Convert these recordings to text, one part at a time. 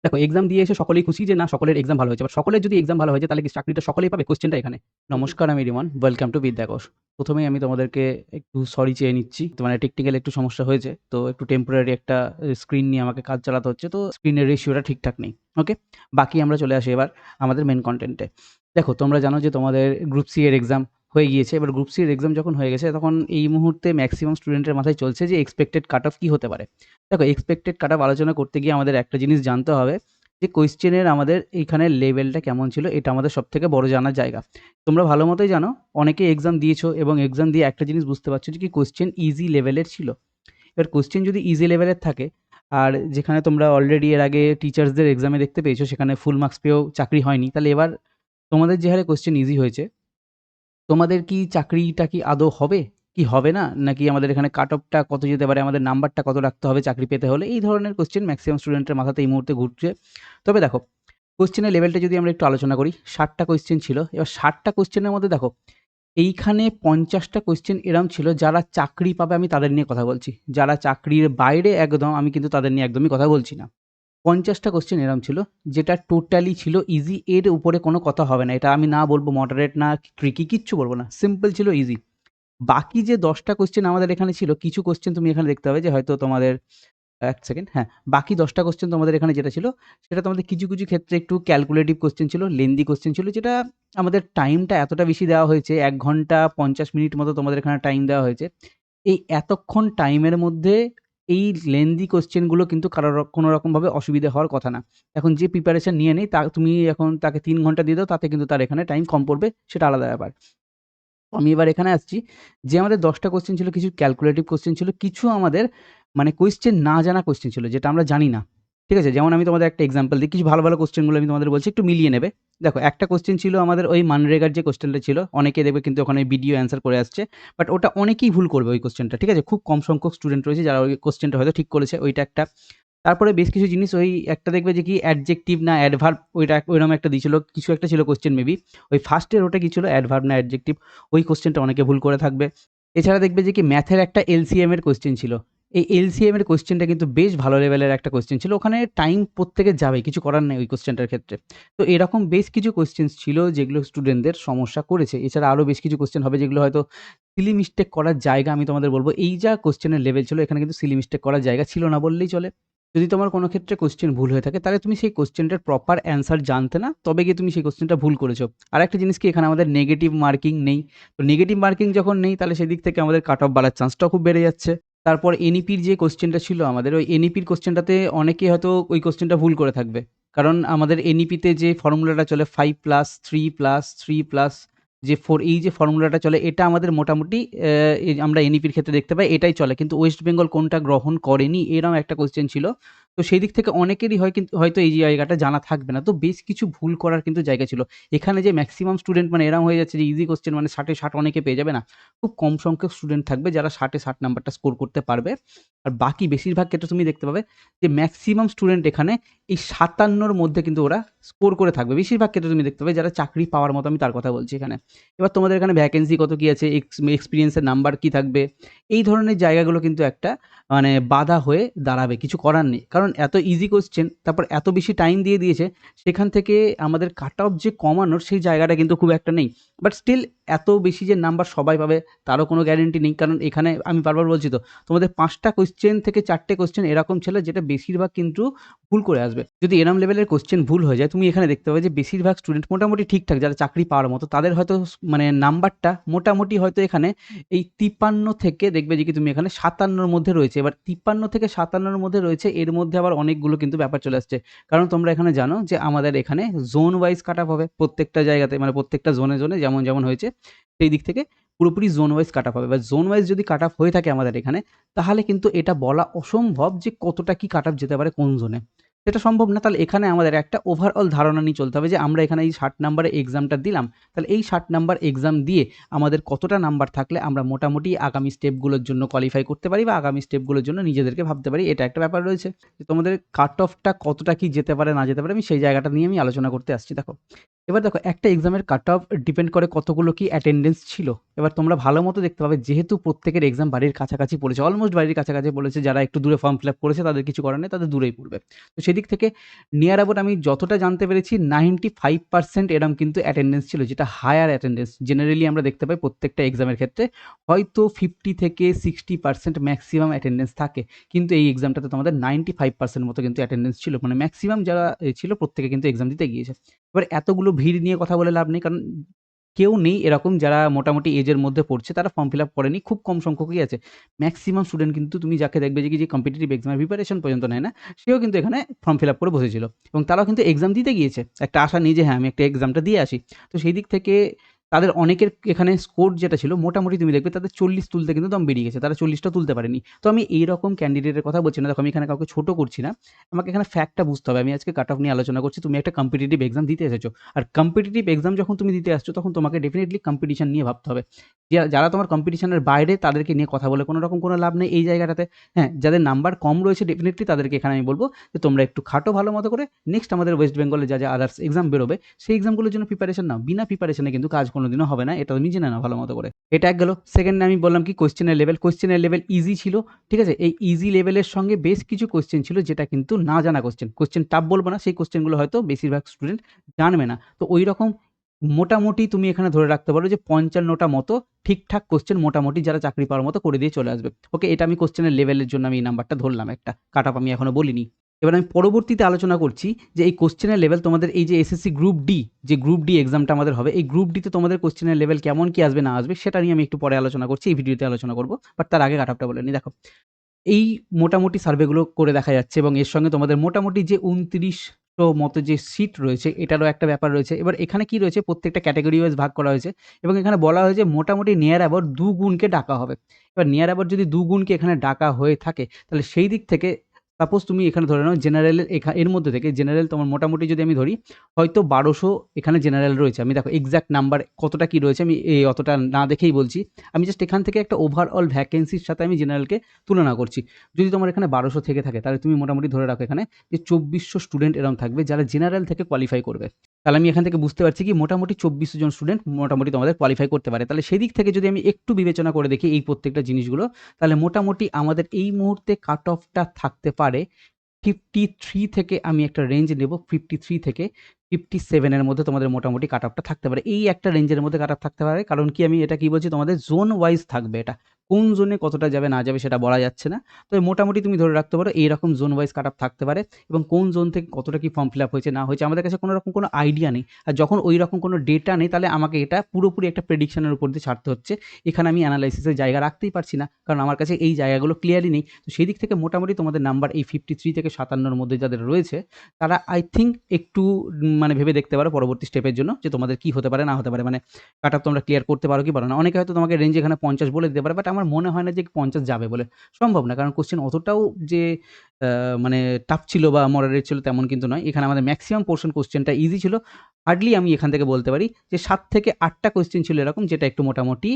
দেখো এক্সাম দিয়ে এসে সকলেই খুশি যে না সকলের এক্সাম ভালো হয়েছে। বাট সকলের যদি এক্সাম ভালো হয়ে যায় তাহলে কি চাকরিটা সকলেই পাবে? কোয়েশ্চেনটা এখানে। নমস্কার, আমি রিমন। Welcome to বিদ্যাকোষ। ১ম এই আমি তোমাদেরকে একটু সরি চেয়ে নিচ্ছি। তো মানে টেকনিক্যাল একটু সমস্যা হয়েছে। তো একটু টেম্পোরারি একটা স্ক্রিন নিয়ে আমাকে কাজ চালাতে হচ্ছে। তো স্ক্রিনের রেশিওটা ঠিকঠাক নেই। ওকে? বাকি আমরা চলে আসি এবার আমাদের মেইন কনটেন্টে। দেখো তোমরা জানো যে তোমাদের গ্রুপ সি এর এক্সাম হয়ে গিয়েছে। এবার গ্রুপ সি এর এক্সাম যখন হয়ে গেছে তখন এই মুহূর্তে ম্যাক্সিমাম স্টুডেন্টের মাথায় চলছে যে এক্সপেক্টেড কাট অফ কি হতে পারে। দেখো এক্সপেক্টেড কাট অফ আলোচনা করতে গিয়ে আমাদের একটা জিনিস জানতে হবে যে কোয়েশ্চেনের আমাদের এইখানে লেভেলটা কেমন ছিল, এটা আমাদের সবথেকে বড় জানার জায়গা। তোমরা ভালো মতোই জানো, অনেকে এক্সাম দিয়েছো এবং এক্সাম দিয়ে একটা জিনিস বুঝতে পারছো যে কি কোয়েশ্চেন ইজি লেভেলের ছিল। এবার কোয়েশ্চেন যদি ইজি লেভেলের থাকে, আর যেখানে তোমরা অলরেডি এর আগে টিচার্সদের এক্সামে দেখতে পেয়েছো সেখানে ফুল মার্কস পেয়েও চাকরি হয়নি, তাহলে এবার তোমাদের যে হারে কোয়েশ্চেন ইজি হয়েছে, তোমাদের কি চাকরিটা কি আদৌ হবে? কি হবে না? নাকি আমাদের এখানে কাট অফটা কত যেতে পারে? আমাদের নাম্বারটা কত রাখতে হবে চাকরি পেতে হলে? এই ধরনের কোয়েশ্চেন ম্যাক্সিমাম স্টুডেন্টের মাথাতে এই মুহূর্তে ঘুরছে। তবে দেখো, কোয়েশ্চেনের লেভেলটা যদি আমরা একটু আলোচনা করি, 60টা কোয়েশ্চেন ছিল। এবার 60টা কোয়েশ্চেনের মধ্যে দেখো, এইখানে 50টা কোয়েশ্চেন এরম ছিল যারা চাকরি পাবে আমি তাদের নিয়ে কথা বলছি। যারা চাকরির বাইরে একদম আমি কিন্তু তাদের নিয়ে একদমই কথা বলছি না। 50টা কোয়েশ্চেন এরম ছিল যেটা টোটালি ছিল ইজি, এর উপরে কোনো কথা হবে না। এটা আমি না বলবো মডারেট না ট্রিকি, কিচ্ছু বলবো না। সিম্পল ছিল, ইজি। বাকি যে 10টা কোয়েশ্চেন আমাদের এখানে ছিল, কিছু কোয়েশ্চেন তুমি এখানে দেখতে পাবে যে হয়তো তোমাদের ১ সেকেন্ড, হ্যাঁ, বাকি 10টা কোয়েশ্চেন তোমাদের এখানে যেটা ছিল, সেটা তোমাদের কিছু, কিছু ক্ষেত্রে একটু ক্যালকুলেটিভ কোয়েশ্চেন ছিল, লেন্দি কোয়েশ্চেন ছিল, যেটা আমাদের টাইমটা এতটা বেশি দেওয়া হয়েছে, ১ ঘন্টা ৫০ মিনিট মতো তোমাদের এখানে টাইম দেওয়া হয়েছে। এই এতক্ষণ টাইমের মধ্যে এই লেন্দি কোয়েশ্চেনগুলো কিন্তু কারোর কোনো রকমভাবে অসুবিধা হওয়ার কথা না। এখন যে প্রিপারেশন নিয়ে নেই, তুমি এখন তাকে ৩ ঘন্টা দিয়ে দাও, তাতে কিন্তু তার এখানে টাইম কম পড়বে, সেটা আলাদা ব্যাপার। আমি এবার এখানে আসছি যে আমাদের ১০টা কোয়েশ্চেন ছিল, কিছু ক্যালকুলেটিভ কোয়েশ্চেন ছিল, কিছু আমাদের মানে কোয়েশ্চেন না জানা কোয়েশ্চেন ছিল যেটা আমরা জানি না। ঠিক আছে? যেমন আমি তোমাদের একটা এক্সাম্পল দিই। কিছু ভালো, ভালো কোয়েশ্চেনগুলো আমি তোমাদের বলছি, একটু মিলিয়ে নেবে। দেখো একটা কোয়েশ্চেন ছিল আমাদের ওই মানরেগার যে কোয়েশ্চেনটা ছিল, অনেকে দেখবে কিন্তু ওখানে ভিডিও অ্যান্সার করে আসছে। বাট ওটা অনেকেই ভুল করবে ওই কোয়েশ্চেনটা। ঠিক আছে? খুব কম সংখ্যক স্টুডেন্ট রয়েছে যারা ওই কোয়েশ্চেনটা হয়তো ঠিক করেছে। ওইটা একটা। তারপরে বেশ কিছু জিনিস ওই একটা দেখবে যে কি অ্যাডজেক্টিভ না অ্যাডভার্ব, ওইটা ওইরকম একটা দিয়েছিল। কিছু একটা ছিল কোয়েশ্চেন মেবি। ওই ফার্স্টের ওটা কি ছিল অ্যাডভার্ব না অ্যাডজেক্টিভ, ওই কোয়েশ্চেনটা অনেকে ভুল করে থাকবে। এছাড়া দেখবে যে কি ম্যাথের একটা এলসিএম এর কোয়েশ্চেন ছিল। এই এলসিএম এর কোয়েশ্চেনটা কিন্তু বেশ ভালো লেভেলের একটা কোয়েশ্চেন ছিল। ওখানে টাইম প্রত্যেকের যাবে, কিছু করার নেই ওই কোয়েশ্চেনটার ক্ষেত্রে। তো এরকম বেশ কিছু কোয়েশ্চেনস ছিল যেগুলো স্টুডেন্টদের সমস্যা করেছে। এছাড়া আরো বেশ কিছু কোয়েশ্চেন হবে যেগুলো হয়তো সিলি মিস্টেক করার জায়গা, আমি তোমাদের বলব এই যা কোয়েশ্চেনের লেভেল ছিল এখানে কিন্তু সিলি মিস্টেক করার জায়গা ছিল না বললেই চলে। যদি তোমার কোনো ক্ষেত্রে কোয়েশ্চেন ভুল হয়ে থাকে তাহলে তুমি সেই কোয়েশ্চেনটার প্রপার অ্যান্সার জানতে না, তবে গিয়ে তুমি সেই কোয়েশ্চেনটা ভুল করেছো। আরেকটা জিনিস কি, এখানে আমাদের নেগেটিভ মার্কিং নেই। তো নেগেটিভ মার্কিং যখন নেই তাহলে সেদিক থেকে আমাদের কাট অফ বাড়ার চান্সটাও খুব বেড়ে যাচ্ছে। তারপর এনইপির যে কোয়েশ্চেনটা ছিল আমাদের, ওই এনইপির কোয়েশ্চেনটাতে অনেকে হয়তো ওই কোয়েশ্চেনটা ভুল করে থাকবে। কারণ আমাদের এনইপিতে যে ফর্মুলাটা চলে 5 প্লাস 3 প্লাস 3 প্লাস যে 4, এই যে ফর্মুলাটা চলে এটা আমাদের মোটামুটি আমরা এনইপির ক্ষেত্রে দেখতে পাই এটাই চলে। কিন্তু ওয়েস্ট বেঙ্গল কোনটা গ্রহণ করেনি, এরকম একটা কোয়েশ্চেন ছিল। তো সেই দিক থেকে অনেকেরই কিন্তু হয়তো এই জায়গাটা জানা থাকবে না। তো বেশ কিছু ভুল করার কিন্তু জায়গা ছিল। এখানে যে ম্যাক্সিমাম স্টুডেন্ট মানে এরকম হয়ে যাচ্ছে যে ইজি কোয়েশ্চেন মানে 60 এ 60 অনেকে পেয়ে যাবে না। খুব কম সংখ্যক স্টুডেন্ট থাকবে যারা 60 এ 60 নাম্বারটা স্কোর করতে পারবে। আর বাকি বেশিরভাগ ক্ষেত্রে তুমি দেখতে পাবে যে ম্যাক্সিমাম স্টুডেন্ট এখানে এই 57 র মধ্যে কিন্তু ওরা স্কোর করে থাকবে। বেশিরভাগ ক্ষেত্রে তুমি দেখতে পাবে যারা চাকরি পাওয়ার মতো, আমি তার কথা বলছি এখানে। এবার তোমাদের এখানে ভ্যাকেন্সি কত কি আছে, এক্সপেরিয়েন্সের নাম্বার কি থাকবে, এই ধরনের জায়গাগুলো কিন্তু একটা মানে বাধা হয়ে দাঁড়াবে, কিছু করার নেই। কারণ এত ইজি কোয়েশ্চেন, তারপর এত বেশি টাইম দিয়ে দিয়েছে, সেখান থেকে আমাদের কাট অফ যে কমানোর সেই জায়গাটা কিন্তু খুব একটা নেই। বাট স্টিল এত বেশি যে নাম্বার সবাই পাবে তারও কোনো গ্যারেন্টি নেই। কারণ এখানে আমি বারবার বলছি তো, তোমাদের 5টা কোয়েশ্চেন থেকে 4টে কোয়েশ্চেন এরকম ছিল যেটা বেশিরভাগ কিন্তু ভুল করে আসবে। যদি এরম লেভেলের কোয়েশ্চেন ভুল হয়ে যায়, তুমি এখানে দেখতে পাবে যে বেশিরভাগ স্টুডেন্ট মোটামুটি ঠিকঠাক যারা চাকরি পাওয়ার মতো তাদের হয়তো মানে নাম্বারটা মোটামুটি হয়তো এখানে এই 53 থেকে দেখবে যে কি তুমি এখানে 57 র মধ্যে রয়েছে। এবার 53 থেকে 57 র মধ্যে রয়েছে, এর মধ্যে আবার অনেকগুলো কিন্তু ব্যাপার চলে আসছে। কারণ তোমরা এখানে জানো যে আমাদের এখানে জোন ওয়াইজ কাট অফ হবে প্রত্যেকটা জায়গাতে, মানে প্রত্যেকটা জোনে, জোনে যেমন, যেমন হয়েছে সেই দিক থেকে পুরোপুরি জোন ওয়াইজ কাট অফ হবে। এবার জোন ওয়াইজ যদি কাট অফ হয়ে থাকে আমাদের এখানে, তাহলে কিন্তু এটা বলা অসম্ভব যে কতটা কি কাট অফ যেতে পারে কোন জোনে। সেটা সম্ভব না। তাহলে এখানে আমাদের একটা ওভারঅল ধারণা নিয়ে চলতে হবে যে আমরা এখানে এই 60 নাম্বারে এক্সামটা দিলাম। তাহলে এই 60 নাম্বার এক্সাম দিয়ে আমাদের কতটা নাম্বার থাকলে আমরা মোটামুটি আগামী স্টেপগুলোর জন্য কোয়ালিফাই করতে পারি বা আগামী স্টেপগুলোর জন্য নিজেদেরকে ভাবতে পারি। এটা একটা ব্যাপার রয়েছে যে তোমাদের কাট অফটা কতটা কি যেতে পারে না যেতে পারে, আমি সেই জায়গাটা নিয়ে আমি আলোচনা করতে আসছি। দেখো এবার দেখো একটা এক্সামের কাট অফ ডিপেন্ড করে কতগুলো কি অ্যাটেন্ডেন্স ছিল। এবার তোমরা ভালো মতো দেখতে পাবে যেহেতু প্রত্যেকের এক্সাম বাড়ির কাছাকাছি পড়েছে, অলমোস্ট বাড়ির কাছাকাছি পড়েছে, যারা একটু দূরে ফর্ম ফিল আপ করেছে তাদের কিছু করার নেই, তাদের দূরেই পড়বে। তো সেদিক থেকে নিয়ার অ্যাবাউট আমি যতটা জানতে পেরেছি 95% এরম কিন্তু অ্যাটেন্ডেন্স ছিল, যেটা হায়ার অ্যাটেন্ডেন্স। জেনারেলি আমরা দেখতে পাই প্রত্যেকটা এক্সামের ক্ষেত্রে হয়তো 50 থেকে 60% ম্যাক্সিমাম অ্যাটেন্ডেন্স থাকে। কিন্তু এই এক্সামটাতে তোমাদের 95% মতো কিন্তু অ্যাটেন্ডেন্স ছিল। মানে ম্যাক্সিমাম যারা ছিল প্রত্যেকে কিন্তু এক্সাম দিতে গিয়েছে। এবার এতগুলো ভিড় নিয়ে কথা বলে লাভ নেই, কারণ কেউ নেই এরকম যারা মোটামুটি এজের মধ্যে পড়ছে তারা ফর্ম ফিল আপ করেনি, খুব কম সংখ্যকই আছে। ম্যাক্সিমাম স্টুডেন্ট কিন্তু তুমি যাকে দেখবে যে কম্পিটিটিভ এক্সামের প্রিপারেশন পর্যন্ত নেয় না, সেও কিন্তু এখানে ফর্ম ফিল আপ করে বসেছিল এবং তারাও কিন্তু এক্সাম দিতে গিয়েছে একটা আশা নিয়ে যে হ্যাঁ আমি একটা এক্সামটা দিয়ে আসি। তো সেই দিক থেকে তাদের অনেকের এখানে স্কোর যেটা ছিল মোটামুটি তুমি দেখবে তাদের 40 তুলতে কিন্তু দম বেরিয়ে গেছে, তারা 40টা তুলতে পারেনি। তো আমি এইরকম ক্যান্ডিডেটের কথা বলছি না, দেখো আমি এখানে কাউকে ছোট করছি না, আমাকে এখানে ফ্যাক্টটা বুঝতে হবে। আমি আজকে কাট অফ নিয়ে আলোচনা করছি, তুমি একটা কম্পিটিটিভ এক্সাম দিতে এসেছো, আর কম্পিটিটিভ এক্সাম যখন তুমি দিতে আসছো তখন তোমাকে ডেফিনেটলি কম্পিটিশন নিয়ে ভাবতে হবে। যারা তোমার কম্পিটিশনের বাইরে তাদেরকে নিয়ে কথা বলে কোনো রকম কোনো লাভ নেই এই জায়গাটাতে। হ্যাঁ, যাদের নাম্বার কম রয়েছে ডেফিনেটলি তাদেরকে এখানে আমি বলবো যে তোমরা একটু খাটো ভালো মতো করে, নেক্সট আমাদের ওয়েস্ট বেঙ্গলে যা আদার্স এক্সাম বেরোবে সেই এক্সামগুলোর জন্য প্রিপারেশন নাও। বিনা প্রিপারেশনে কিন্তু কাজ কোনোদিনও হবে না, এটা তুমি জেনে নাও ভালো মতো করে। এটা এক গেল। সেকেন্ডে আমি বললাম কি কোয়েশ্চেনের লেভেল ইজি ছিল, ঠিক আছে? এই ইজি লেভেলের সঙ্গে বেশ কিছু কোয়েশ্চেন ছিল যেটা কিন্তু না জানা কোয়েশ্চেন টাফ বলবো না, সেই কোয়েশ্চেনগুলো হয়তো বেশিরভাগ স্টুডেন্ট জানবে না। তো ওই রকম মোটামুটি তুমি এখানে ধরে রাখতে পারো যে 55টা মতো ঠিকঠাক কোয়েশ্চেন মোটামুটি যারা চাকরি পাওয়ার মতো করে দিয়ে চলে আসবে। ওকে, এটা আমি কোয়েশ্চেনের লেভেলের জন্য আমি এই নাম্বারটা ধরলাম একটা। কাট অফ আমি এখনো বলিনি। এবার আমি পরবর্তীতে আলোচনা করছি যে এই কোয়েশ্চেনের লেভেল তোমাদের এই যে এসএসসি গ্রুপ ডি, যে গ্রুপ ডি এক্সামটা আমাদের হবে, এই গ্রুপ ডিতে তোমাদের কোয়েশ্চেনের লেভেল কেমন কি আসবে না আসবে সেটা নিয়ে আমি একটু পরে আলোচনা করছি, এই ভিডিওতে আলোচনা করব। বাট তার আগে কাট অফটা বলে নিই। দেখো এই মোটামুটি সার্ভেগুলো করে দেখা যাচ্ছে এবং এর সঙ্গে তোমাদের মোটামুটি যে 2900 মতো যে সিট রয়েছে এটারও একটা ব্যাপার রয়েছে। এবার এখানে কি রয়েছে, প্রত্যেকটা ক্যাটেগরি ওয়াইজ ভাগ করা হয়েছে এবং এখানে বলা হয়েছে মোটামুটি নিয়ার অ্যাবাউট 2 গুণকে ডাকা হবে। এবার নিয়ার অ্যাবাউট যদি 2 গুণকে এখানে ডাকা হয়ে থাকে তাহলে সেই দিক থেকে সাপোজ তুমি এখানে ধরে নাও জেনারেলের এর মধ্যে থেকে জেনারেল তোমার মোটামুটি যদি আমি ধরি হয়তো 1200 এখানে জেনারেল রয়েছে। আমি দেখো এক্সাক্ট নাম্বার কতটা কি রয়েছে আমি অতটা না দেখেই বলছি। আমি জাস্ট এখান থেকে একটা ওভারঅল ভ্যাকেন্সির সাথে আমি জেনারেলকে তুলনা করছি। যদি তোমার এখানে 1200 থেকে থাকে তাহলে তুমি মোটামুটি ধরে রাখো এখানে যে 2400 স্টুডেন্ট এরকম থাকবে যারা জেনারেল থেকে কোয়ালিফাই করবে। তাহলে আমি এখান থেকে বুঝতে পারছি কি মোটামুটি 2400 জন স্টুডেন্ট মোটামুটি তোমাদের কোয়ালিফাই করতে পারে। তাহলে সেদিক থেকে যদি আমি একটু বিবেচনা করে দেখি এই প্রত্যেকটা জিনিসগুলো, তাহলে মোটামুটি আমাদের এই মুহূর্তে কাট অফটা থাকতে পারে 53 থেকে, আমি একটা রেঞ্জ নেব 53 থেকে 57 এর মধ্যে তোমাদের মোটামুটি কাট অফটা থাকতে পারে। এই একটা রেঞ্জের মধ্যে কাট অফ থাকতে পারে। কারণ কি আমি এটা কি বলছি তোমাদের জোন ওয়াইজ থাকবে এটা। কোন জোনে কতটা যাবে না যাবে সেটা বলা যাচ্ছে না। তো মোটামুটি তুমি ধরে রাখতে পারো এইরকম জোন ওয়াইজ কাট অফ থাকতে পারে এবং কোন জোন থেকে কতটা কি ফর্ম ফিল আপ হয়েছে না হয়েছে আমাদের কাছে কোনো রকম কোনো আইডিয়া নেই। আর যখন ওই রকম কোনো ডেটা নেই তাহলে আমাকে এটা পুরোপুরি একটা প্রেডিকশনের উপর দিয়ে ছাড়তে হচ্ছে। এখানে আমি অ্যানালাইসিসের জায়গা রাখতেই পারছি না, কারণ আমার কাছে এই জায়গাগুলো ক্লিয়ারই নেই। তো সেই দিক থেকে মোটামুটি তোমাদের নাম্বার এই 53 থেকে 57 মধ্যে যাদের রয়েছে তারা আই থিঙ্ক একটু মানে ভেবে দেখতে পারো পরবর্তী স্টেপের জন্য যে তোমাদের কি হতে পারে না হতে পারে। মানে কাট অফ তোমরা ক্লিয়ার করতে পারো কি পারো না। অনেকে হয়তো তোমাকে রেঞ্জ এখানে 50 বলে দিতে পারে, বাট আমার মনে হয় না যে 50 যাবে বলে, সম্ভব না। কারণ কোশ্চেন অতটাও যে মানে টাফ ছিল বা মডারেট ছিল তেমন কিন্তু নয়। এখানে আমাদের ম্যাক্সিমাম পোর্শন কোশ্চেনটা ইজি ছিল। হার্ডলি আমি এখান থেকে বলতে পারি যে 7 থেকে 8টা কোশ্চেন ছিল এরকম যেটা একটু মোটামুটি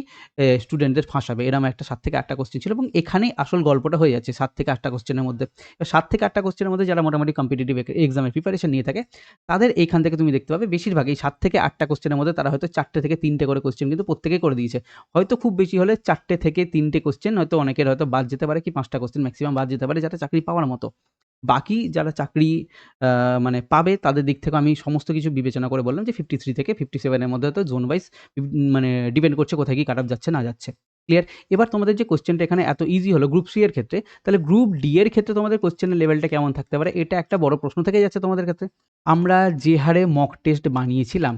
স্টুডেন্টদের ফাঁসাবে। এরকম একটা 7 থেকে 8টা কোশ্চেন ছিল এবং এখানেই আসল গল্পটা হয়ে যাচ্ছে 7 থেকে 8টা কোশ্চেনের মধ্যে। 7 থেকে 8টা কোশ্চেনের মধ্যে যারা মোটামুটি কম্পিটিটিভ এক্সামের প্রিপারেশন নিয়ে থাকে তাদের এইখান থেকে তুমি দেখতে পাবে বেশিরভাগ এই 7 থেকে 8টা কোশ্চেনের মধ্যে তারা হয়তো 4টে থেকে 3টে করে কোশ্চেন কিন্তু প্রত্যেকেই করে দিয়েছে। হয়তো খুব বেশি হলে 4টে থেকে 3টে কোশ্চেন হয়তো অনেকের হয়তো বাদ যেতে পারে, কি 5টা কোশ্চেন ম্যাক্সিমাম বাদ যেতে পারে যারা চাকরি পাওয়ার মতো। বাকি যারা চাকরি মানে পাবে তাদের দিক থেকে আমি সমস্ত কিছু বিবেচনা করে বললাম যে 53 থেকে 57 এর মধ্যে হয়তো জোন ওয়াইজ মানে ডিপেন্ড করছে কোথায় কি কাট অফ যাচ্ছে না যাচ্ছে। ক্লিয়ার? এবার তোমাদের যে কোশ্চেনটা এখানে এত ইজি হলো গ্রুপ সি এর ক্ষেত্রে, তাহলে গ্রুপ ডি এর ক্ষেত্রে তোমাদের কোশ্চেনের লেভেলটা কেমন থাকতে পারে? এটা একটা বড় প্রশ্ন থেকে যাচ্ছে তোমাদের ক্ষেত্রে। আমরা যে হারে মক টেস্ট বানিয়েছিলাম,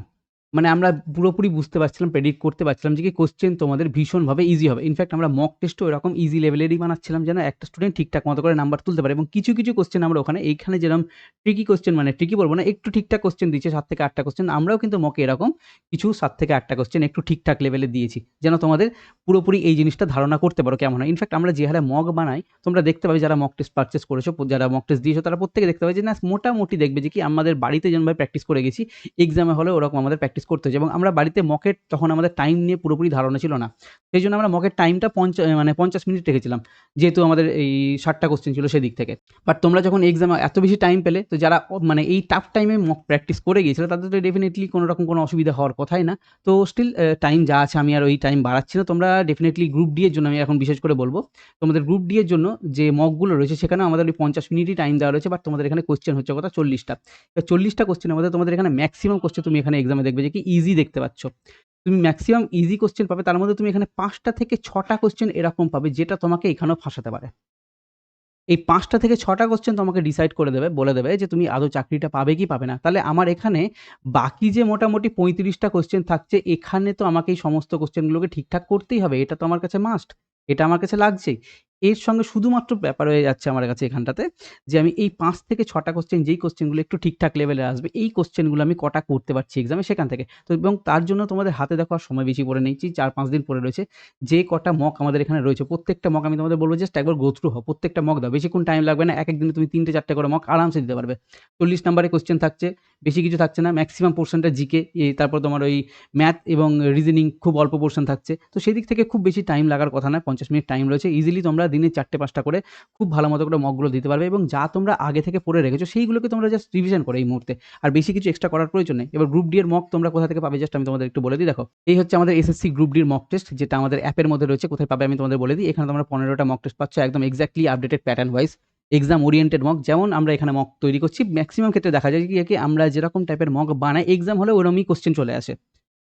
মানে আমরা পুরোপুরি বুঝতে পারছিলাম, প্রেডিক্ট করতে পারছিলাম যে কি কোশ্চেন তোমাদের ভীষণভাবে ইজি হবে। ইনফ্যাক্ট আমরা মক টেস্টও এরকম ইজি লেভেলেরই বানাচ্ছিলাম যেন একটা স্টুডেন্ট ঠিকঠাক মতো করে নাম্বার তুলতে পারে এবং কিছু, কিছু কোশ্চেন আমরা ওখানে এইখানে যেরকম ট্রিকি কোশ্চেন, মানে ট্রিকি বলব না, একটু ঠিকঠাক কোশ্চেন দিয়েছে 7 থেকে 8টা কোশ্চেন, আমরাও কিন্তু মকে এরকম কিছু 7 থেকে 8টা কোশ্চেন একটু ঠিকঠাক লেভেলে দিয়েছি। যেন তোমাদের পুরোপুরি এই জিনিসটা ধারণা করতে পারো কেমন হয়। ইনফ্যাক্ট আমরা যে হারে মক বানাই তোমরা দেখতে পাবে যারা মক টেস্ট পারচেজ করেছো, যারা মক টেস্ট দিয়েছো তারা প্রত্যেকে দেখতে পাবে যে না মোটামুটি দেখবে যে কি আমাদের বাড়িতে যেমনভাবে প্র্যাকটিস করে গেছি এক্সামে হলে ওরকম আমাদের প্র্যাকটিস প্র্যাকটিস করতে হয়েছে এবং আমরা বাড়িতে মকের তখন আমাদের টাইম নিয়ে পুরোপুরি ধারণা ছিল না। সেই জন্য আমরা মকের টাইমটা 50 মিনিট রেখেছিলাম। যেহেতু আমাদের এই 60 টা কোয়েশ্চেন ছিল সেদিক থেকে। বাট তোমরা যখন এক্সামে এত বেশি টাইম পেলে, তো যারা মানে এই টাফ টাইমে মক প্র্যাকটিস করে গিয়েছিল তাদের তো ডেফিনিটলি কোনো রকম কোনো অসুবিধা হওয়ার কথাই না। তো স্টিল টাইম যা আছে আমি আর ওই টাইম বাড়াচ্ছি না। তোমরা ডেফিনিটলি গ্রুপ ডি এর জন্য আমি এখন বিশেষ করে বলব, তোমাদের গ্রুপ ডি এর জন্য যে মকগুলো রয়েছে সেখানেও আমাদের ওই 50 মিনিটই টাইম দেওয়া রয়েছে। বাট তোমাদের এখানে কোয়েশ্চেন হচ্ছে কথা 40 টা। এবার 40 টা কোয়েশ্চেনের মধ্যে তোমাদের এখানে ম্যাক্সিমাম কোয়েশ্চেন তুমি এখানে এক্সামে দেখবে যে কি ইজি দেখতে পাচ্ছ। তুমি ম্যাক্সিমাম ইজি কোয়েশ্চেন পাবে, তার মধ্যে তুমি এখানে 5 টা থেকে 6 টা কোয়েশ্চেন এরকম পাবে যেটা তোমাকে এখানেও ফাঁসাতে পারে। এই ৫ টা থেকে ৬ টা কোয়েশ্চেন তোমাকে ডিসাইড করে দেবে, বলে দেবে যে তুমি আদৌ চাকরিটা পাবে কি পাবে না। তাহলে আমার এখানে বাকি যে মোটামুটি ৩৫ টা কোয়েশ্চেন থাকছে, এখানে তো আমাকে এই সমস্ত কোয়েশ্চেনগুলোকে ঠিকঠাক করতেই হবে। এটা তো আমার কাছে মাস্ট। এটা আমার কাছে লাগছেই। এর সঙ্গে শুধুমাত্র ব্যাপার হয়ে যাচ্ছে আমার কাছে এখানটাতে যে আমি এই ৫ থেকে ৬ টা কোয়েশ্চেন, যেই কোয়েশ্চেনগুলো একটু ঠিকঠাক লেভেলে আসবে, এই কোয়েশ্চেনগুলো আমি কটা করতে পারছি এক্সামে সেখান থেকে। তো এবং তার জন্য তোমাদের হাতে দেখো আর সময় বেশি পড়ে নিচ্ছি। ৪-৫ দিন পড়ে রয়েছে। যে কটা মক আমাদের এখানে রয়েছে, প্রত্যেকটা মক আমি তোমাদের বলব জাস্ট একবার গো থ্রু হও। প্রত্যেকটা মক দাও। বেশিক্ষণ টাইম লাগবে না। একেক দিনে তুমি ৩-৪টে করে মক আরামসে দিতে পারবে। ৪০ নাম্বারের কোয়েশ্চেন থাকছে। বেশি কিছু থাকছে না। ম্যাক্সিমাম পোরশনটা জিকে, তারপর তোমার ওই ম্যাথ এবং রিজনিং খুব অল্প পোরশন থাকছে। তো সেদিক থেকে খুব বেশি টাইম লাগার কথা নয়। ৫০ মিনিট টাইম রয়েছে। ইজিলি তোমরা দিনে ৪টে-৫টা করে খুব ভালো মতো করে মকগুলো দিতে পারবে এবং যা তোমরা আগে থেকে পড়ে রেখেছো সেইগুলোকে তোমরা জাস্ট রিভিশন করো এই মুহূর্তে। আর বেশি কিছু এক্সট্রা করার প্রয়োজন নেই। এবার গ্রুপ ডি এর মক তোমরা কোথা থেকে পাবে জাস্ট আমি তোমাদের একটু বলে দিই। দেখো, এই হচ্ছে আমাদের এসএসসি গ্রুপ ডির মক টেস্ট, যেটা আমাদের অ্যাপের মধ্যে রয়েছে। কোথায় পাবে আমি তোমাদের বলে দিই। এখানে তোমরা ১৫টা মক টেস্ট পাচ্ছ, একদম exactly updated pattern wise. Exam oriented mock. যেমন আমরা এখানে মক তৈরি করছি, ম্যাক্সিমাম ক্ষেত্রে দেখা যায় কি আমরা যেরকম টাইপের মক বানাই এক্সাম হলে ওরকমই কোয়েশ্চেন চলে আসে।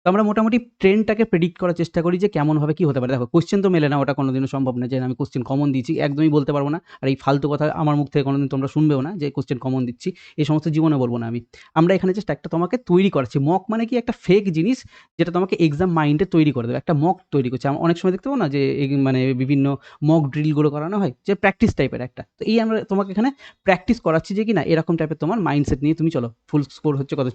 তো আমরা মোটামুটি ট্রেন্ডটাকে প্রেডিক্ট করার চেষ্টা করি যে কেমনভাবে কি হতে পারে। দেখো, কোয়েশ্চেন তো মেলে না, ওটা কোনোদিনও সম্ভব না যে আমি কোয়েশ্চেন কমন দিয়েছি, একদমই বলতে পারবো না। আর এই ফালতু কথা আমার মুখ থেকে কোনোদিন তোমরা শুনবেও না যে কোয়েশ্চেন কমন দিচ্ছি। এই সমস্ত জীবনে বলবো না আমি। আমরা এখানে জাস্ট একটা তোমাকে তৈরি করাচ্ছি। মক মানে কি একটা ফেক জিনিস যেটা তোমাকে এক্সাম মাইন্ডে তৈরি করে দেবে। একটা মক তৈরি করছি। অনেক সময় দেখতে পাবো না যে মানে বিভিন্ন মক ড্রিলগুলো করানো হয় যে প্র্যাকটিস টাইপের একটা। তো এই আমরা তোমাকে এখানে প্র্যাকটিস করাচ্ছি যে কি না এরকম টাইপের তোমার মাইন্ডসেট নিয়ে তুমি চলো। ফুল স্কোর হচ্ছে কত?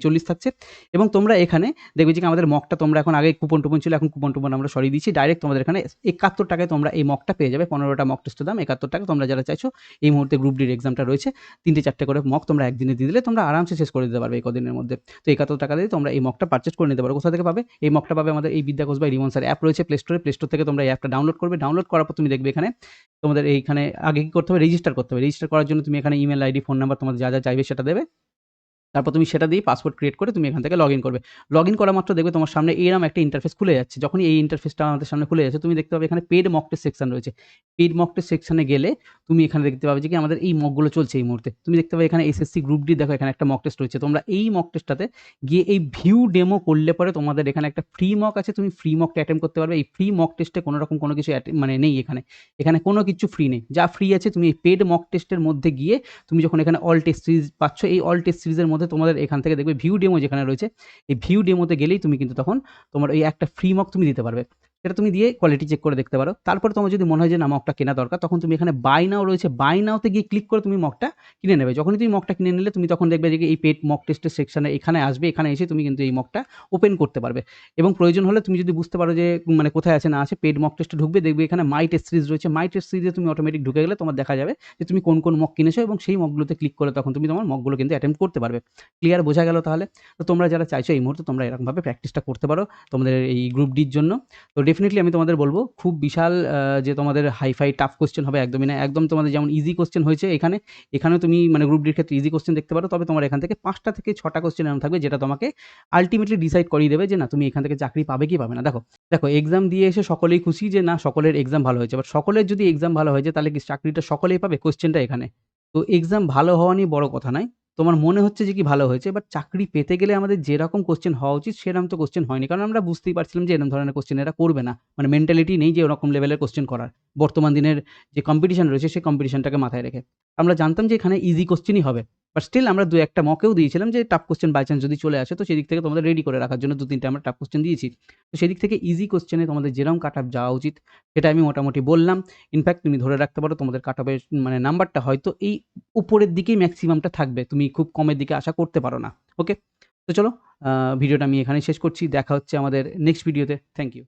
৪০ থাকছে এবং তোমরা এখানে দেখবে যে আমাদের মকটা তোমরা এখন আগে কুপন-টুপন ছিল, এখন কুপন-টুপন আমরা সরিয়ে দিয়েছি। ডাইরেক্ট তোমাদের এখানে ৭১ টাকায় তোমরা এই মকটা পেয়ে যাবে। ১৫টা মক টেস্টের দাম ৭১ টাকা। তোমরা যারা চাইছো এই মুহূর্তে গ্রুপ ডির এক্সামটা রয়েছে, ৩টে-৪টে করে মক তোমরা একদিনে দিয়ে দিলে তোমরা আরামসে শেষ করে দিতে পারবে এই কদিনের মধ্যে। তো ৭১ টাকা দিয়ে তোমরা এই মকটা পারচেজ করে নিতে পারো। কোথা থেকে পাবে? এই মকটা পাবে আমাদের এই বিদ্যাকোষ বাই রিমন স্যার অ্যাপ রয়েছে প্লে স্টোরে। প্লে স্টোর থেকে তোমরা এই অ্যাপটা ডাউনলোড করবে। ডাউনলোড করার পর তুমি দেখবে এখানে তোমাদের এইখানে আগে কি করতে হবে? রেজিস্টার করতে হবে। রেজিস্টার করার জন্য তুমি এখানে ইমেল আইডি, ফোন নাম্বার তোমাদের যা চাইবে সেটা দেবে। তারপর তুমি সেটা দিয়ে পাসওয়ার্ড ক্রিয়েট করে তুমি এখান থেকে লগইন করবে। লগইন করা মাত্র দেখবে তোমার সামনে এরকম একটা ইন্টারফেস খুলে যাচ্ছে। যখনই এই ইন্টারফেসটা আমাদের সামনে খুলে যাচ্ছে, তুমি দেখতে পাবে এখানে পেইড মক টেস্ট সেকশন রয়েছে। পেইড মক টেস্ট সেকশনে গেলে তুমি এখানে দেখতে পাবে যে কি আমাদের এই মকগুলো চলছে এই মুহূর্তে। তুমি দেখতে পাবে এখানে এসএসসি গ্রুপ ডি, দেখো এখানে একটা মক টেস্ট রয়েছে। তোমরা এই মক টেস্টটাতে গিয়ে এই ভিউ ডেমো করলে পরে তোমাদের এখানে একটা ফ্রি মক আছে। তুমি ফ্রি মকটা অ্যাটেম্প করতে পারবে। এই ফ্রি মক টেস্টে কোনো রকম কোনো কিছু মানে নেই এখানে। এখানে কোনো কিছু ফ্রি নেই। যা ফ্রি আছে তুমি এই পেইড মক টেস্টের মধ্যে গিয়ে তুমি যখন এখানে অল টেস্ট সিরিজ পাচ্ছ, এই অল টেস্ট সিরিজের মধ্যে তোমাদের এখান থেকে দেখবে ভিউ ডেমো যেখানে রয়েছে, এই ভিউ ডেমোতে গেলেই তুমি কিন্তু তখন তোমার এই একটা ফ্রি মক তুমি দিতে পারবে। সেটা তুমি দিয়ে কোয়ালিটি চেক করে দেখতে পারো। তারপরে তোমার যদি মনে হয় যে না মকটা কেনা দরকার, তখন তুমি এখানে বাই নাও রয়েছে, বাই নাওতে গিয়ে ক্লিক করে তুমি মকটা কিনে নেবে। যখনই তুমি মকটা কিনে নিলে তুমি তখন দেখবে যে এই পেড মক টেস্টের সেকশনে এখানে আসবে। এখানে এসে তুমি কিন্তু এই মকটা ওপেন করতে পারবে এবং প্রয়োজন হলে তুমি যদি বুঝতে পারো যে মানে কোথায় আছে না আছে, পেড মক টেস্টে ঢুকবে, দেখবে এখানে মাই টেস্ট সিরিজ রয়েছে। মাই টেস্ট সিরিজে তুমি অটোমেটিক ঢুকে গেলে তোমার দেখা যাবে যে তুমি কোন কোন মক কিনেছো এবং সেই মকগুলোতে ক্লিক করে তখন তুমি তোমার মকগুলো কিন্তু অ্যাটেম্প করতে পারবে। ক্লিয়ার? বোঝা গেল তাহলে? তো তোমরা যারা চাইছো এই মুহূর্তে তোমরা এরকমভাবে প্র্যাকটিসটা করতে পারো তোমাদের এই গ্রুপ ডির জন্য। তো ডেফিনিটলি আমি তোমাদের বলব খুব বিশাল যে তোমাদের হাই-ফাই টাফ কোয়েশ্চেন হবে একদমই না। একদম তোমাদের যেমন ইজি কোয়েশ্চেন হয়েছে এখানেও তুমি মানে গ্রুপ ডির ক্ষেত্রে ইজি কোয়েশ্চেন দেখতে পারো। তবে তোমার এখান থেকে ৫টা থেকে ৬টা কোয়েশ্চেন এমন থাকবে যেটা তোমাকে আল্টিমেটলি ডিসাইড করিয়ে দেবে যে না তুমি এখান থেকে চাকরি পাবে কি পাবে না। দেখো এক্সাম দিয়ে এসে সকলেই খুশি যে না সকলের এক্সাম ভালো হয়েছে। বাট সকলের যদি এক্সাম ভালো হয়ে যায় তাহলে কি চাকরিটা সকলেই পাবে? কোয়েশ্চেনটা এখানে। তো এক্সাম ভালো হওয়া নিয়ে বড় কথা নয়। তোমার মনে হচ্ছে যে কি ভালো হয়েছে, বাট চাকরি পেতে গেলে আমাদের যেরকম কোয়েশ্চেন হওয়া উচিত সেরকম তো কোয়েশ্চেন হয়নি। কারণ আমরা বুঝতেই পারছিলাম যে এরকম ধরনের কোয়েশ্চেন এরা করবে না। মানে মেন্টালিটি নেই যে ওরকম লেভেলের কোয়েশ্চেন করার। বর্তমান দিনের যে কম্পিটিশন রয়েছে সেই কম্পিটিশনটাকে মাথায় রেখে। আমরা জানতাম যে এখানে ইজি কোয়েশ্চেনই হবে। বাট স্টিল আমরা ২-১টা মকেও দিয়েছিলাম যে টাফ কোয়েশ্চেন বাই চান্স যদি চলে আসে তো সেদিক থেকে তোমাদের রেডি করে রাখার জন্য ২-৩ টা আমরা টাফ কোয়েশ্চেন দিয়েছি। তো সেদিক থেকে ইজি কোয়েশ্চেনে তোমাদের যেরকম কাট অফ যাওয়া উচিত সেটা আমি মোটামুটি বললাম। ইনফ্যাক্ট তুমি ধরে রাখতে পারো তোমাদের কাট অফের মানে নাম্বারটা হয়তো এই উপরের দিকেই ম্যাক্সিমামটা থাকবে। তুমি খুব কমের দিকে আশা করতে পারো না। ওকে? তো চলো ভিডিওটা আমি এখানেই শেষ করছি। দেখা হচ্ছে আমাদের নেক্সট ভিডিওতে। Thank you.